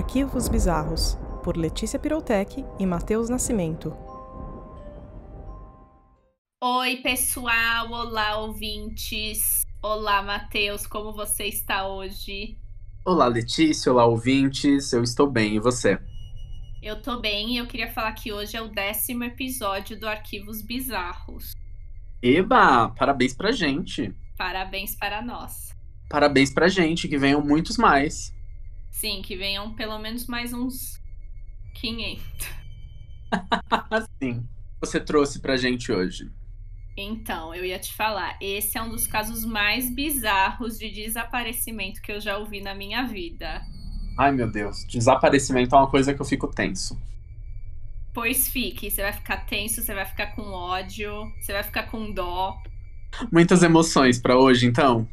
Arquivos Bizarros, por Letícia Piroltec e Matheus Nascimento. Oi, pessoal! Olá, ouvintes! Olá, Matheus! Como você está hoje? Olá, Letícia. Olá, ouvintes. Eu estou bem, e você? Eu tô bem e eu queria falar que hoje é o 10º episódio do Arquivos Bizarros. Eba, parabéns pra gente. Parabéns para nós. Parabéns pra gente, que venham muitos mais. Sim, que venham pelo menos mais uns 500. Assim, você trouxe pra gente hoje. Então, eu ia te falar, esse é um dos casos mais bizarros de desaparecimento que eu já ouvi na minha vida. Ai, meu Deus, desaparecimento é uma coisa que eu fico tenso. Pois fique, você vai ficar tenso, você vai ficar com ódio, você vai ficar com dó. Muitas emoções pra hoje, então?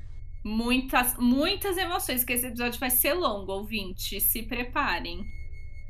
Muitas emoções, que esse episódio vai ser longo, ouvinte. Se preparem.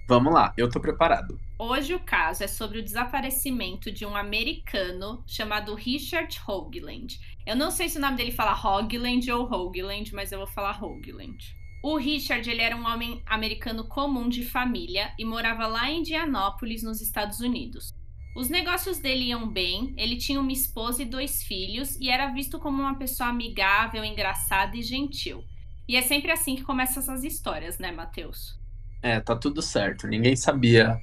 Vamos lá, eu tô preparado. Hoje o caso é sobre o desaparecimento de um americano chamado Richard Hoagland. Eu não sei se o nome dele fala Hoagland ou Hoagland, mas eu vou falar Hoagland. O Richard, ele era um homem americano comum de família e morava lá em Indianápolis, nos Estados Unidos. Os negócios dele iam bem, ele tinha uma esposa e 2 filhos e era visto como uma pessoa amigável, engraçada e gentil. E é sempre assim que começam essas histórias, né, Matheus? É, tá tudo certo. Ninguém sabia.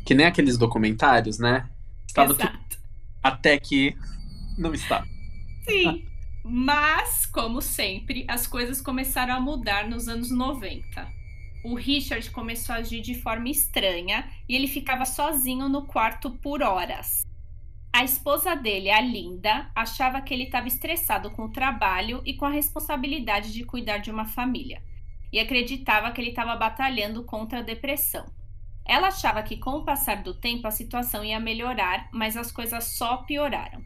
Que nem aqueles documentários, né? Estava tudo Exato. até que não está. Sim. Mas, como sempre, as coisas começaram a mudar nos anos 90. O Richard começou a agir de forma estranha e ele ficava sozinho no quarto por horas. A esposa dele, a Linda, achava que ele estava estressado com o trabalho e com a responsabilidade de cuidar de uma família, e acreditava que ele estava batalhando contra a depressão. Ela achava que com o passar do tempo a situação ia melhorar, mas as coisas só pioraram.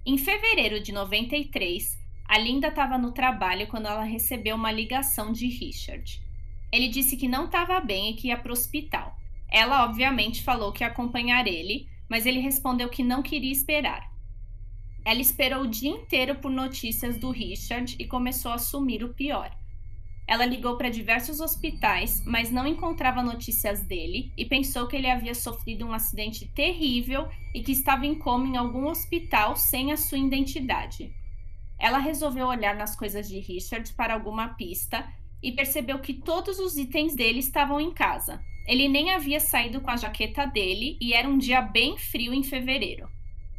Em fevereiro de 93, a Linda estava no trabalho quando ela recebeu uma ligação de Richard. Ele disse que não estava bem e que ia para o hospital. Ela, obviamente, falou que ia acompanhar ele, mas ele respondeu que não queria esperar. Ela esperou o dia inteiro por notícias do Richard e começou a assumir o pior. Ela ligou para diversos hospitais, mas não encontrava notícias dele e pensou que ele havia sofrido um acidente terrível e que estava em coma em algum hospital sem a sua identidade. Ela resolveu olhar nas coisas de Richard para alguma pista e percebeu que todos os itens dele estavam em casa. Ele nem havia saído com a jaqueta dele e era um dia bem frio em fevereiro.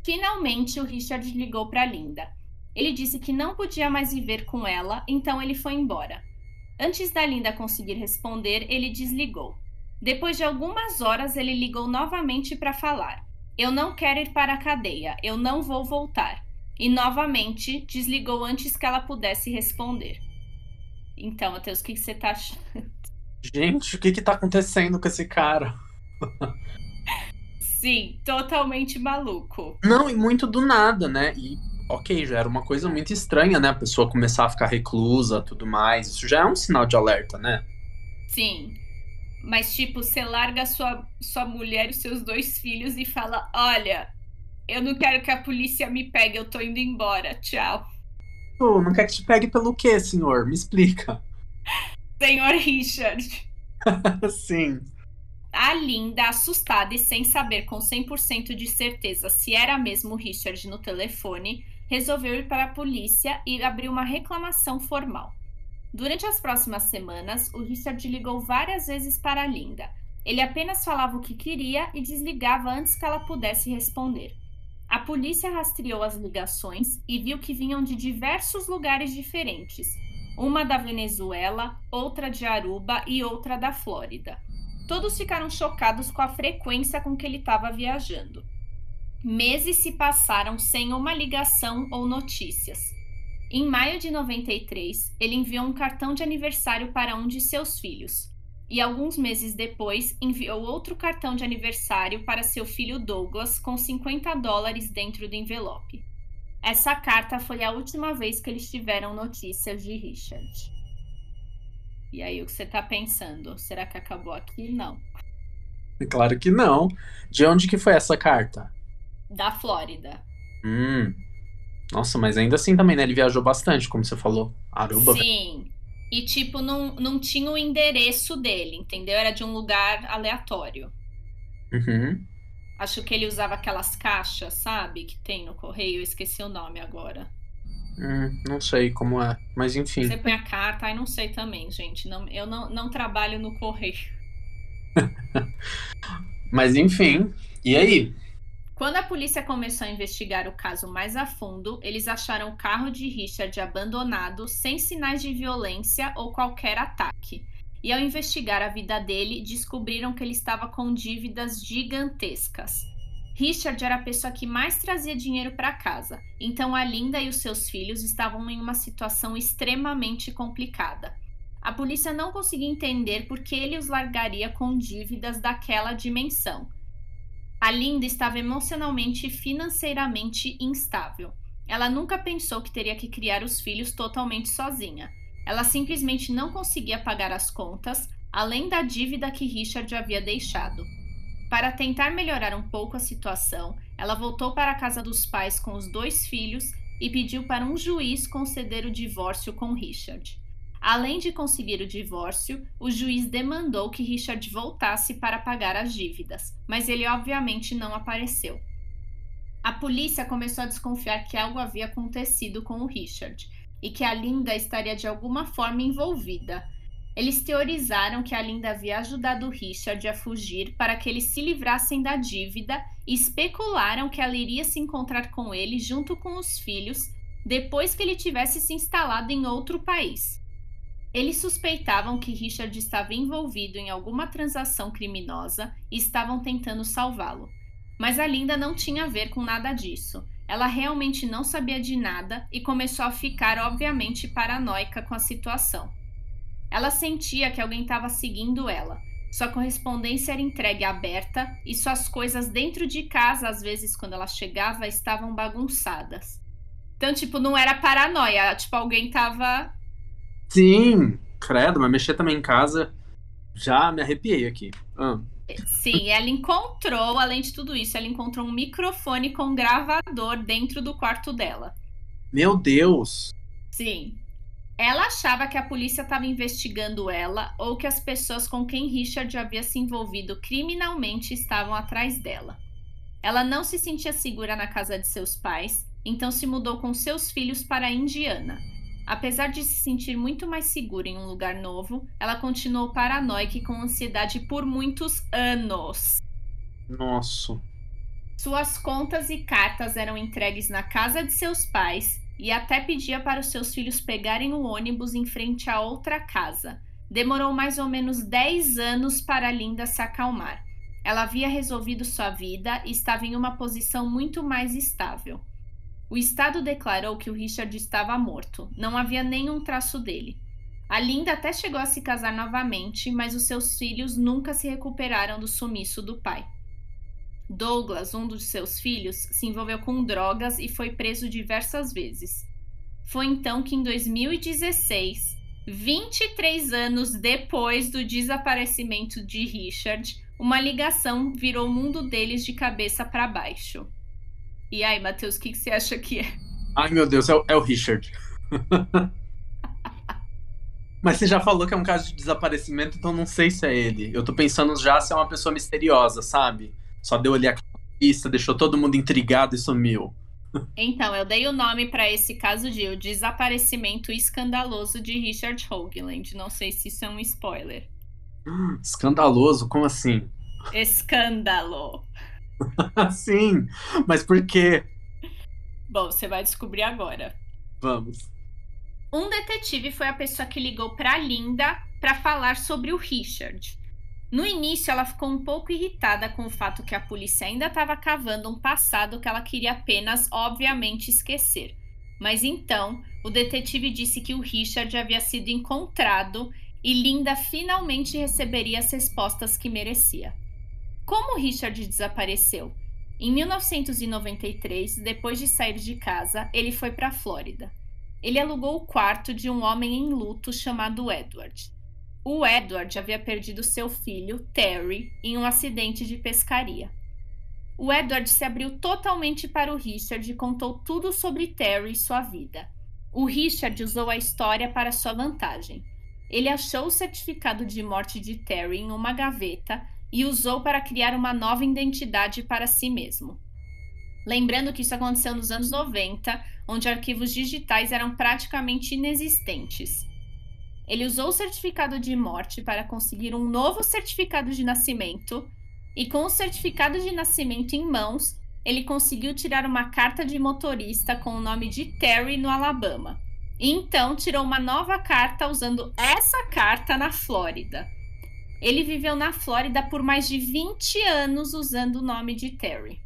Finalmente, o Richard ligou para Linda. Ele disse que não podia mais viver com ela, então ele foi embora. Antes da Linda conseguir responder, ele desligou. Depois de algumas horas, ele ligou novamente para falar: "Eu não quero ir para a cadeia, eu não vou voltar." E novamente desligou antes que ela pudesse responder. Então, Matheus, o que você tá achando? Gente, o que tá acontecendo com esse cara? Sim, totalmente maluco. Não, e muito do nada, né? E, ok, já era uma coisa muito estranha, né? A pessoa começar a ficar reclusa, tudo mais. Isso já é um sinal de alerta, né? Sim, mas tipo, você larga sua mulher e seus 2 filhos e fala: "Olha, eu não quero que a polícia me pegue, eu tô indo embora, tchau." Pô, não quer que te pegue pelo quê, senhor? Me explica. Senhor Richard. Sim. A Linda, assustada e sem saber com 100% de certeza se era mesmo o Richard no telefone, resolveu ir para a polícia e abrir uma reclamação formal. Durante as próximas semanas, o Richard ligou várias vezes para a Linda. Ele apenas falava o que queria e desligava antes que ela pudesse responder. A polícia rastreou as ligações e viu que vinham de diversos lugares diferentes. Uma da Venezuela, outra de Aruba e outra da Flórida. Todos ficaram chocados com a frequência com que ele estava viajando. Meses se passaram sem uma ligação ou notícias. Em maio de 93, ele enviou um cartão de aniversário para um de seus filhos. E alguns meses depois, enviou outro cartão de aniversário para seu filho Douglas com $50 dentro do envelope. Essa carta foi a última vez que eles tiveram notícias de Richard. E aí, o que você tá pensando? Será que acabou aqui? Não. Claro que não. De onde que foi essa carta? Da Flórida. Nossa, mas ainda assim também, né? Ele viajou bastante, como você falou. Aruba. Sim. E, tipo, não tinha o endereço dele, entendeu? Era de um lugar aleatório. Uhum. Acho que ele usava aquelas caixas, sabe? Que tem no correio. Eu esqueci o nome agora. Não sei como é, mas Você enfim. põe a carta, aí não sei também, gente. Eu não trabalho no correio. Mas enfim. E aí? Quando a polícia começou a investigar o caso mais a fundo, eles acharam o carro de Richard abandonado, sem sinais de violência ou qualquer ataque. E ao investigar a vida dele, descobriram que ele estava com dívidas gigantescas. Richard era a pessoa que mais trazia dinheiro para casa, então a Linda e os seus filhos estavam em uma situação extremamente complicada. A polícia não conseguia entender por que ele os largaria com dívidas daquela dimensão. A Linda estava emocionalmente e financeiramente instável. Ela nunca pensou que teria que criar os filhos totalmente sozinha. Ela simplesmente não conseguia pagar as contas, além da dívida que Richard havia deixado. Para tentar melhorar um pouco a situação, ela voltou para a casa dos pais com os 2 filhos e pediu para um juiz conceder o divórcio com Richard. Além de conseguir o divórcio, o juiz demandou que Richard voltasse para pagar as dívidas, mas ele obviamente não apareceu. A polícia começou a desconfiar que algo havia acontecido com o Richard e que a Linda estaria de alguma forma envolvida. Eles teorizaram que a Linda havia ajudado o Richard a fugir para que eles se livrassem da dívida e especularam que ela iria se encontrar com ele junto com os filhos depois que ele tivesse se instalado em outro país. Eles suspeitavam que Richard estava envolvido em alguma transação criminosa e estavam tentando salvá-lo. Mas a Linda não tinha a ver com nada disso. Ela realmente não sabia de nada e começou a ficar, obviamente, paranoica com a situação. Ela sentia que alguém estava seguindo ela. Sua correspondência era entregue aberta e suas coisas dentro de casa, às vezes, quando ela chegava, estavam bagunçadas. Então, tipo, não era paranoia. Tipo, alguém tava... Sim, credo, mas mexer também em casa, já me arrepiei aqui. Sim, ela encontrou, além de tudo isso, ela encontrou um microfone com um gravador dentro do quarto dela. Meu Deus! Sim. Ela achava que a polícia estava investigando ela ou que as pessoas com quem Richard havia se envolvido criminalmente estavam atrás dela. Ela não se sentia segura na casa de seus pais, então se mudou com seus filhos para a Indiana. Apesar de se sentir muito mais segura em um lugar novo, ela continuou paranoica e com ansiedade por muitos anos. Nossa. Suas contas e cartas eram entregues na casa de seus pais e até pedia para os seus filhos pegarem o ônibus em frente a outra casa. Demorou mais ou menos 10 anos para Linda se acalmar. Ela havia resolvido sua vida e estava em uma posição muito mais estável. O Estado declarou que o Richard estava morto, não havia nenhum traço dele. A Linda até chegou a se casar novamente, mas os seus filhos nunca se recuperaram do sumiço do pai. Douglas, um dos seus filhos, se envolveu com drogas e foi preso diversas vezes. Foi então que em 2016, 23 anos depois do desaparecimento de Richard, uma ligação virou o mundo deles de cabeça para baixo. E aí, Matheus, o que você acha que é? Ai, meu Deus, é o Richard. Mas você já falou que é um caso de desaparecimento, então não sei se é ele. Eu tô pensando já se é uma pessoa misteriosa, sabe? Só deu ali a pista, deixou todo mundo intrigado e sumiu. Então, eu dei o nome para esse caso de O Desaparecimento Escandaloso de Richard Hoagland. Não sei se isso é um spoiler. Escandaloso? Como assim? Escândalo. Sim, mas por quê? Bom, você vai descobrir agora. Vamos. Um detetive foi a pessoa que ligou para Linda para falar sobre o Richard. No início, ela ficou um pouco irritada com o fato que a polícia ainda estava cavando um passado que ela queria apenas, obviamente, esquecer. Mas então, o detetive disse que o Richard havia sido encontrado e Linda finalmente receberia as respostas que merecia. Como Richard desapareceu? Em 1993, depois de sair de casa, ele foi para a Flórida. Ele alugou o quarto de um homem em luto chamado Edward. O Edward havia perdido seu filho, Terry, em um acidente de pescaria. O Edward se abriu totalmente para o Richard e contou tudo sobre Terry e sua vida. O Richard usou a história para sua vantagem. Ele achou o certificado de morte de Terry em uma gaveta e usou para criar uma nova identidade para si mesmo. Lembrando que isso aconteceu nos anos 90, onde arquivos digitais eram praticamente inexistentes. Ele usou o certificado de morte para conseguir um novo certificado de nascimento, e com o certificado de nascimento em mãos, ele conseguiu tirar uma carta de motorista com o nome de Terry no Alabama. E então tirou uma nova carta usando essa carta na Flórida. Ele viveu na Flórida por mais de 20 anos usando o nome de Terry.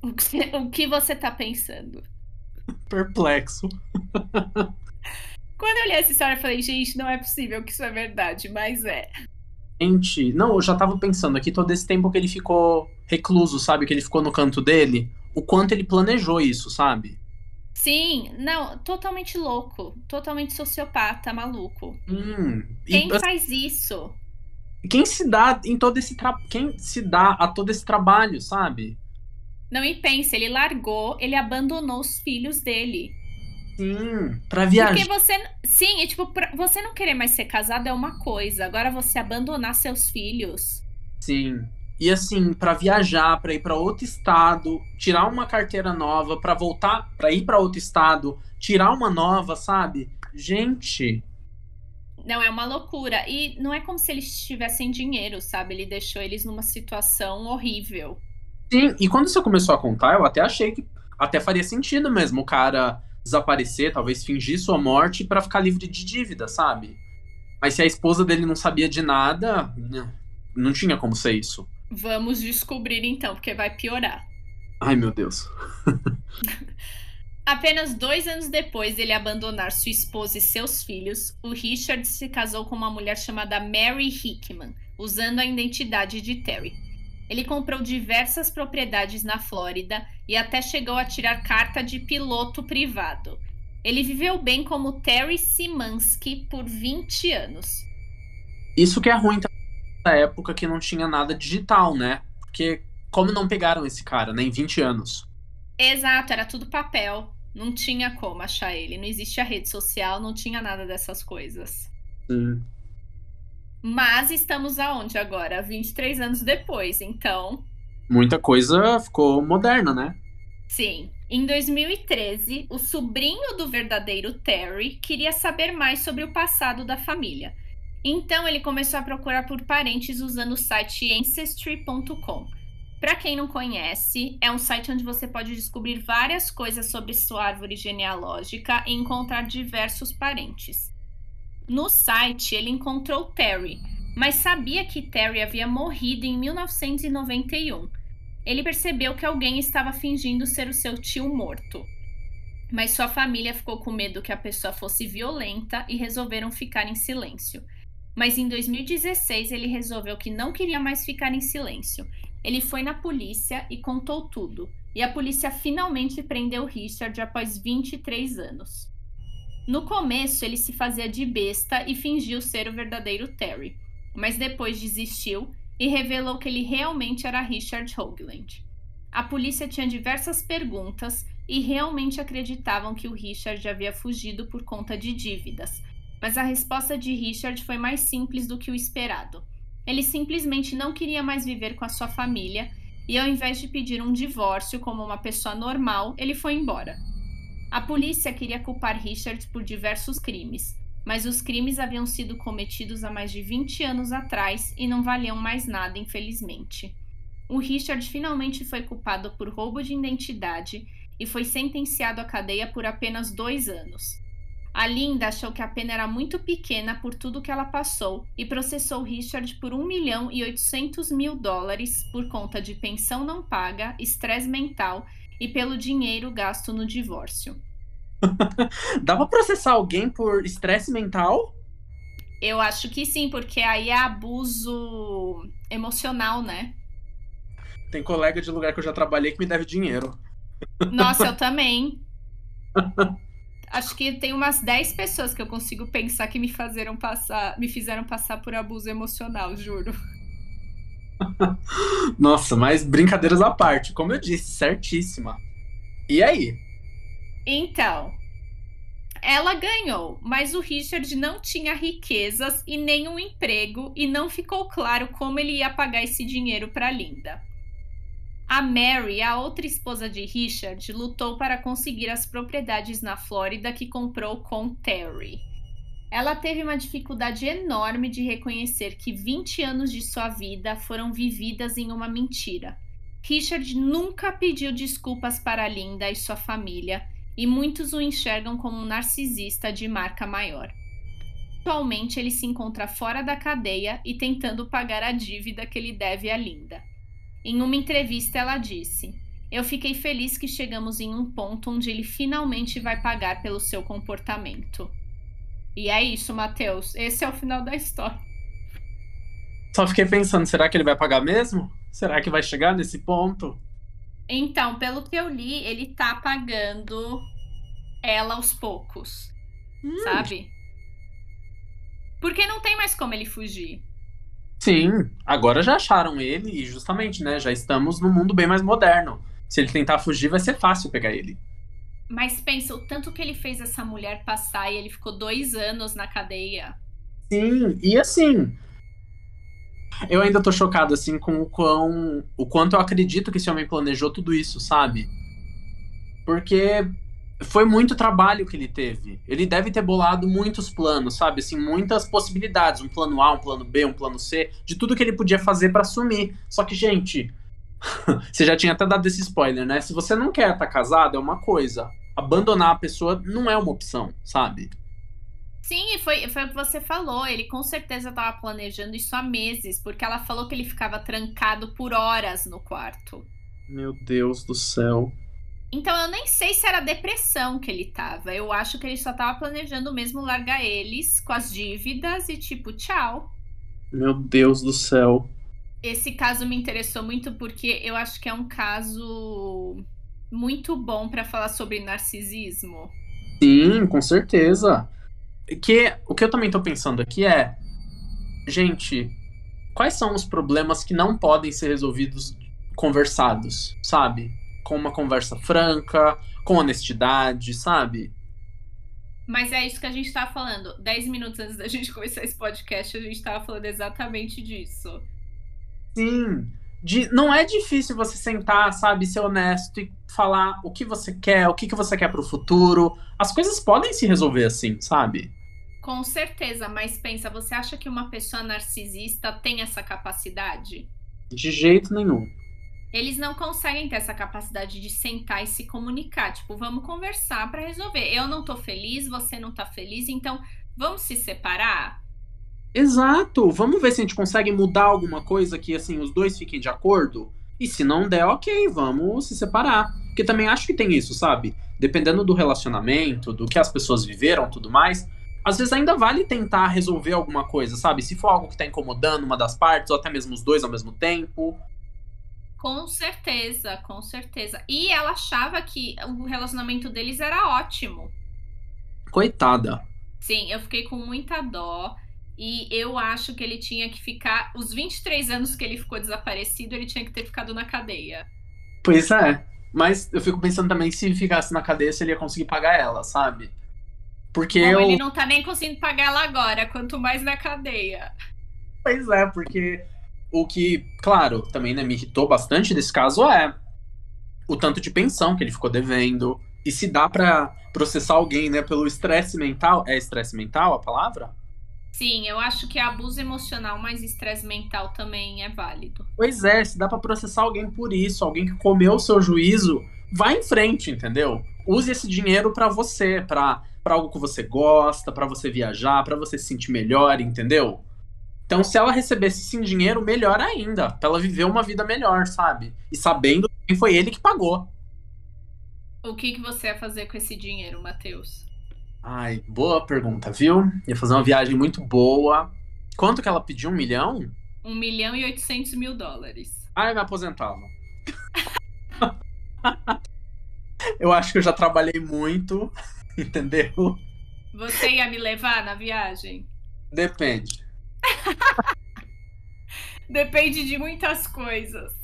O que você tá pensando? Perplexo. Quando eu li essa história, eu falei, gente, não é possível que isso é verdade, mas é. Gente, não, eu já tava pensando aqui todo esse tempo que ele ficou recluso, sabe? Que ele ficou no canto dele. O quanto ele planejou isso, sabe? Sim, não, totalmente louco. Totalmente sociopata, maluco. E Quem faz isso? quem se dá em todo esse quem se dá a todo esse trabalho, sabe? Não, e pense, ele largou, ele abandonou os filhos dele. Sim, pra viajar. Porque você. Sim, tipo, você não querer mais ser casado é uma coisa. Agora você abandonar seus filhos. Sim. E assim, pra viajar, pra ir pra outro estado, tirar uma carteira nova, pra voltar, pra ir pra outro estado, tirar uma nova, sabe? Gente, Não, é uma loucura. E não é como se eles tivessem dinheiro, sabe? Ele deixou eles numa situação horrível. sim. E quando você começou a contar, eu até achei que até faria sentido mesmo o cara desaparecer, talvez fingir sua morte pra ficar livre de dívida, sabe? Mas se a esposa dele não sabia de nada, né, não tinha como ser isso. Vamos descobrir então, porque vai piorar. Ai, meu Deus. Apenas 2 anos depois dele abandonar sua esposa e seus filhos, o Richard se casou com uma mulher chamada Mary Hickman, usando a identidade de Terry. Ele comprou diversas propriedades na Flórida e até chegou a tirar carta de piloto privado. Ele viveu bem como Terry Simansky por 20 anos. Isso que é ruim nessa época que não tinha nada digital, né? Porque como não pegaram esse cara, né, em 20 anos? Exato, era tudo papel. Não tinha como achar ele. Não existia rede social, não tinha nada dessas coisas. Sim. Mas estamos aonde agora? 23 anos depois, então... Muita coisa ficou moderna, né? Sim. Em 2013, o sobrinho do verdadeiro Terry queria saber mais sobre o passado da família. Então ele começou a procurar por parentes usando o site Ancestry.com. Para quem não conhece, é um site onde você pode descobrir várias coisas sobre sua árvore genealógica e encontrar diversos parentes. No site, ele encontrou Terry, mas sabia que Terry havia morrido em 1991. Ele percebeu que alguém estava fingindo ser o seu tio morto. Mas sua família ficou com medo que a pessoa fosse violenta e resolveram ficar em silêncio. Mas em 2016 ele resolveu que não queria mais ficar em silêncio. Ele foi na polícia e contou tudo. E a polícia finalmente prendeu Richard após 23 anos. No começo ele se fazia de besta e fingiu ser o verdadeiro Terry. Mas depois desistiu e revelou que ele realmente era Richard Hoagland. A polícia tinha diversas perguntas e realmente acreditavam que o Richard havia fugido por conta de dívidas, mas a resposta de Richard foi mais simples do que o esperado. Ele simplesmente não queria mais viver com a sua família e, ao invés de pedir um divórcio como uma pessoa normal, ele foi embora. A polícia queria culpar Richard por diversos crimes, mas os crimes haviam sido cometidos há mais de 20 anos atrás e não valiam mais nada, infelizmente. O Richard finalmente foi culpado por roubo de identidade e foi sentenciado à cadeia por apenas 2 anos. A Linda achou que a pena era muito pequena por tudo que ela passou e processou Richard por $1.800.000 por conta de pensão não paga, estresse mental e pelo dinheiro gasto no divórcio. Dá pra processar alguém por estresse mental? Eu acho que sim, porque aí é abuso emocional, né? Tem colega de lugar que eu já trabalhei que me deve dinheiro. Nossa, eu também. Acho que tem umas 10 pessoas que eu consigo pensar que me fizeram passar por abuso emocional, juro. Nossa, mas brincadeiras à parte, como eu disse, certíssima. E aí? Então, Ela ganhou, mas o Richard não tinha riquezas e nenhum emprego e não ficou claro como ele ia pagar esse dinheiro para Linda. A Mary, a outra esposa de Richard, lutou para conseguir as propriedades na Flórida que comprou com Terry. Ela teve uma dificuldade enorme de reconhecer que 20 anos de sua vida foram vividas em uma mentira. Richard nunca pediu desculpas para Linda e sua família, e muitos o enxergam como um narcisista de marca maior. Atualmente, ele se encontra fora da cadeia e tentando pagar a dívida que ele deve a Linda. Em uma entrevista, ela disse: "Eu fiquei feliz que chegamos em um ponto onde ele finalmente vai pagar pelo seu comportamento." E é isso, Matheus. Esse é o final da história. Só fiquei pensando, será que ele vai pagar mesmo? Será que vai chegar nesse ponto? Então, pelo que eu li, ele tá pagando ela aos poucos, sabe? Porque não tem mais como ele fugir. Sim, agora já acharam ele e justamente, né, já estamos num mundo bem mais moderno. Se ele tentar fugir, vai ser fácil pegar ele. Mas pensa, o tanto que ele fez essa mulher passar e ele ficou 2 anos na cadeia. Sim, e assim, eu ainda tô chocado, assim, com o quanto eu acredito que esse homem planejou tudo isso, sabe? Porque foi muito trabalho que ele teve. Ele deve ter bolado muitos planos, sabe? Assim, muitas possibilidades. Um plano A, um plano B, um plano C, de tudo que ele podia fazer pra sumir. Só que, gente, você já tinha até dado esse spoiler, né? Se você não quer estar casado, é uma coisa. Abandonar a pessoa não é uma opção, sabe? Sim, e foi o que você falou. Ele com certeza estava planejando isso há meses, porque ela falou que ele ficava trancado por horas no quarto. Meu Deus do céu. Então eu nem sei se era depressão que ele tava. Eu acho que ele só tava planejando mesmo largar eles com as dívidas e tipo, tchau. Meu Deus do céu. Esse caso me interessou muito porque eu acho que é um caso muito bom pra falar sobre narcisismo. Sim, com certeza. O que eu também tô pensando aqui é, gente, quais são os problemas que não podem ser resolvidos conversados, sabe? Com uma conversa franca, com honestidade, sabe? Mas é isso que a gente tava falando. 10 minutos antes da gente começar esse podcast, a gente tava falando exatamente disso. Sim. Não é difícil você sentar, sabe, ser honesto e falar o que você quer, o que você quer pro futuro. As coisas podem se resolver assim, sabe? Com certeza, mas pensa, você acha que uma pessoa narcisista tem essa capacidade? De jeito nenhum. Eles não conseguem ter essa capacidade de sentar e se comunicar. Tipo, vamos conversar pra resolver. Eu não tô feliz, você não tá feliz, então vamos se separar? Exato. Vamos ver se a gente consegue mudar alguma coisa que, assim, os dois fiquem de acordo. E se não der, ok, vamos se separar. Porque também acho que tem isso, sabe? Dependendo do relacionamento, do que as pessoas viveram, tudo mais, às vezes ainda vale tentar resolver alguma coisa, sabe? Se for algo que tá incomodando uma das partes, ou até mesmo os dois ao mesmo tempo. Com certeza, com certeza. E ela achava que o relacionamento deles era ótimo. Coitada. Sim, eu fiquei com muita dó. E eu acho que ele tinha que ficar. Os 23 anos que ele ficou desaparecido, ele tinha que ter ficado na cadeia. Pois é. Mas eu fico pensando também se ficasse na cadeia, se ele ia conseguir pagar ela, sabe? Porque Bom, ele não tá nem conseguindo pagar ela agora, quanto mais na cadeia. Pois é, porque o que, claro, também, né, me irritou bastante desse caso é o tanto de pensão que ele ficou devendo. E se dá pra processar alguém, né, pelo estresse mental. É estresse mental a palavra? Sim, eu acho que abuso emocional mais estresse mental também é válido. Pois é, se dá pra processar alguém por isso, alguém que comeu o seu juízo, vai em frente, entendeu? Use esse dinheiro pra você, pra algo que você gosta, pra você viajar, pra você se sentir melhor, entendeu? Então, se ela recebesse sim dinheiro, melhor ainda, pra ela viver uma vida melhor, sabe? E sabendo que foi ele que pagou. O que você ia fazer com esse dinheiro, Matheus? Ai, boa pergunta, viu? Ia fazer uma viagem muito boa. Quanto que ela pediu? 1 milhão? 1.800.000 dólares. Ah, eu me aposentava. Eu acho que eu já trabalhei muito, entendeu? Você ia me levar na viagem? Depende. Depende de muitas coisas.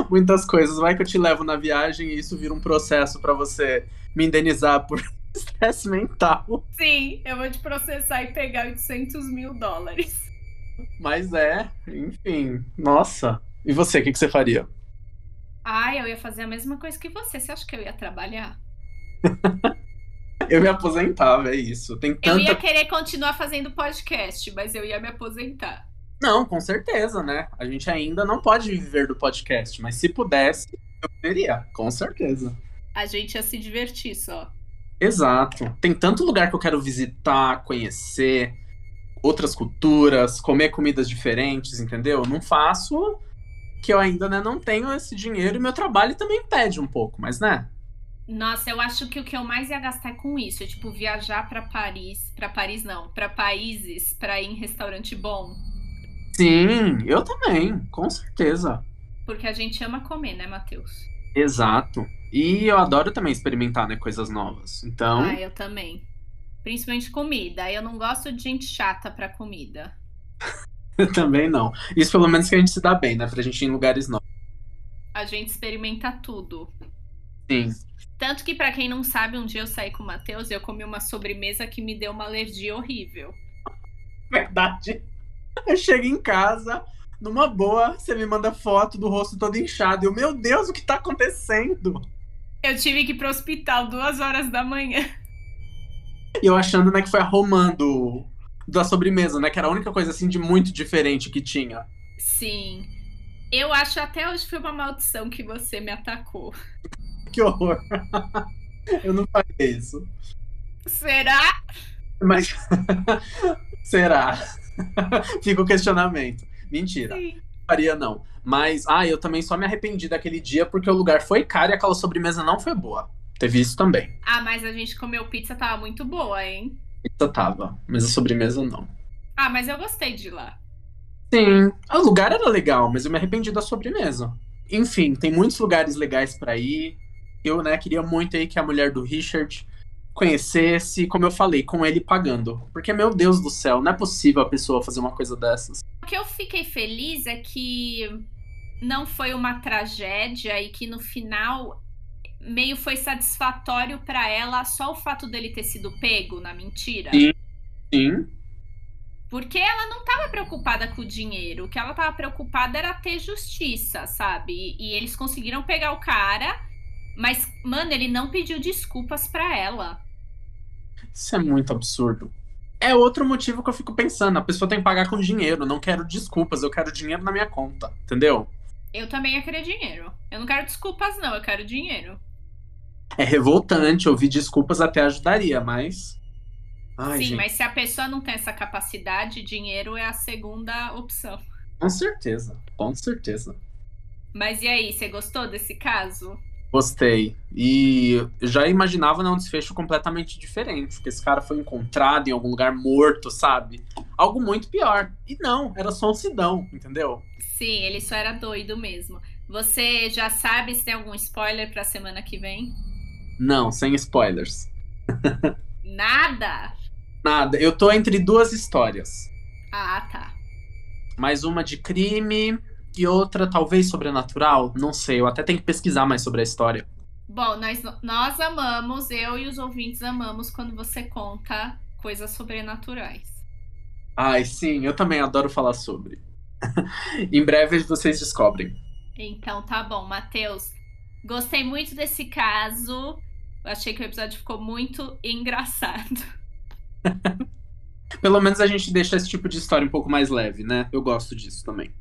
Muitas coisas. Vai que eu te levo na viagem e isso vira um processo pra você me indenizar por estresse mental. Sim, eu vou te processar e pegar $800.000. Mas enfim, nossa. E você, o que você faria? Eu ia fazer a mesma coisa que você. Você acha que eu ia trabalhar? Eu me aposentava, é isso. Tem Eu ia tanta. querer continuar fazendo podcast, mas eu ia me aposentar. Não, com certeza, né? A gente ainda não pode viver do podcast, mas se pudesse, eu queria, com certeza. A gente ia se divertir só. Exato. Tem tanto lugar que eu quero visitar, conhecer, outras culturas, comer comidas diferentes, entendeu? Não faço que eu ainda, né, não tenho esse dinheiro e meu trabalho também pede um pouco, mas né? Nossa, eu acho que o que eu mais ia gastar é com isso. É tipo viajar pra Paris. Pra Paris não, pra países pra ir em restaurante bom. Sim, eu também, com certeza. Porque a gente ama comer, né, Matheus? Exato. E eu adoro também experimentar, né, coisas novas. Então, Eu também. Principalmente comida. Eu não gosto de gente chata pra comida. eu também não. Isso pelo menos que a gente se dá bem, né? Pra gente ir em lugares novos. A gente experimenta tudo. Sim, Tanto que, pra quem não sabe, um dia eu saí com o Matheus e eu comi uma sobremesa que me deu uma alergia horrível. verdade. Eu chego em casa, numa boa, você me manda foto do rosto todo inchado. Eu, meu Deus, o que tá acontecendo? Eu tive que ir pro hospital 2 horas da manhã. E eu achando, né, que foi a romã da sobremesa, né? Que era a única coisa, assim, de muito diferente que tinha. Sim. Eu acho até hoje foi uma maldição que você me atacou. Que horror. Eu não faria isso. Será? Mas, será? Fica o questionamento. Mentira. Sim. Faria não. Mas, eu também só me arrependi daquele dia porque o lugar foi caro e aquela sobremesa não foi boa. Teve isso também. Mas a gente comeu pizza, tava muito boa, hein? Pizza tava, mas a sobremesa não. Mas eu gostei de lá. Sim, o lugar era legal, mas eu me arrependi da sobremesa. Enfim, tem muitos lugares legais pra ir. Eu, né, queria muito aí que a mulher do Richard conhecesse, como eu falei, com ele pagando. Porque, meu Deus do céu, não é possível a pessoa fazer uma coisa dessas. O que eu fiquei feliz é que não foi uma tragédia e que no final meio foi satisfatório pra ela só o fato dele ter sido pego na mentira. Sim, sim. Porque ela não tava preocupada com o dinheiro. O que ela tava preocupada era ter justiça, sabe? E eles conseguiram pegar o cara, mas, mano, ele não pediu desculpas pra ela. Isso é muito absurdo. É outro motivo que eu fico pensando. A pessoa tem que pagar com dinheiro. Não quero desculpas, eu quero dinheiro na minha conta. Entendeu? Eu também ia querer dinheiro. Eu não quero desculpas, não, eu quero dinheiro. É revoltante, ouvir desculpas até ajudaria, mas. Ai, Sim, gente, mas se a pessoa não tem essa capacidade, dinheiro é a segunda opção. com certeza, com certeza. Mas e aí, você gostou desse caso? Gostei. E eu já imaginava, né, um desfecho completamente diferente. Porque esse cara foi encontrado em algum lugar morto, sabe? Algo muito pior. E não, era só um sidão, entendeu? Sim, ele só era doido mesmo. Você já sabe se tem algum spoiler pra semana que vem? Não, sem spoilers. Nada? Nada. Eu tô entre duas histórias. Tá. Mais uma de crime e outra talvez sobrenatural. Não sei, eu até tenho que pesquisar mais sobre a história. Bom, nós amamos, eu e os ouvintes amamos quando você conta coisas sobrenaturais. Ai, sim, eu também adoro falar sobre. Em breve vocês descobrem. Então tá bom, Matheus. Gostei muito desse caso. Eu achei que o episódio ficou muito engraçado. Pelo menos a gente deixa esse tipo de história um pouco mais leve, né? Eu gosto disso também.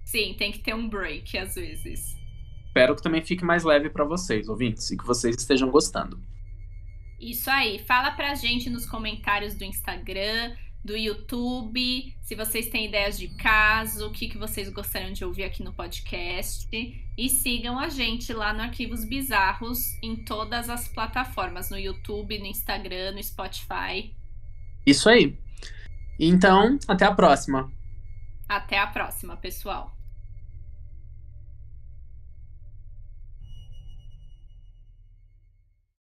Sim, tem que ter um break às vezes. Espero que também fique mais leve pra vocês, ouvintes, e que vocês estejam gostando. Isso aí. Fala pra gente nos comentários do Instagram, do YouTube, se vocês têm ideias de caso, o que vocês gostariam de ouvir aqui no podcast. E sigam a gente lá no Arquivos Bizarros em todas as plataformas, no YouTube, no Instagram, no Spotify. Isso aí. Então, até a próxima. Até a próxima, pessoal.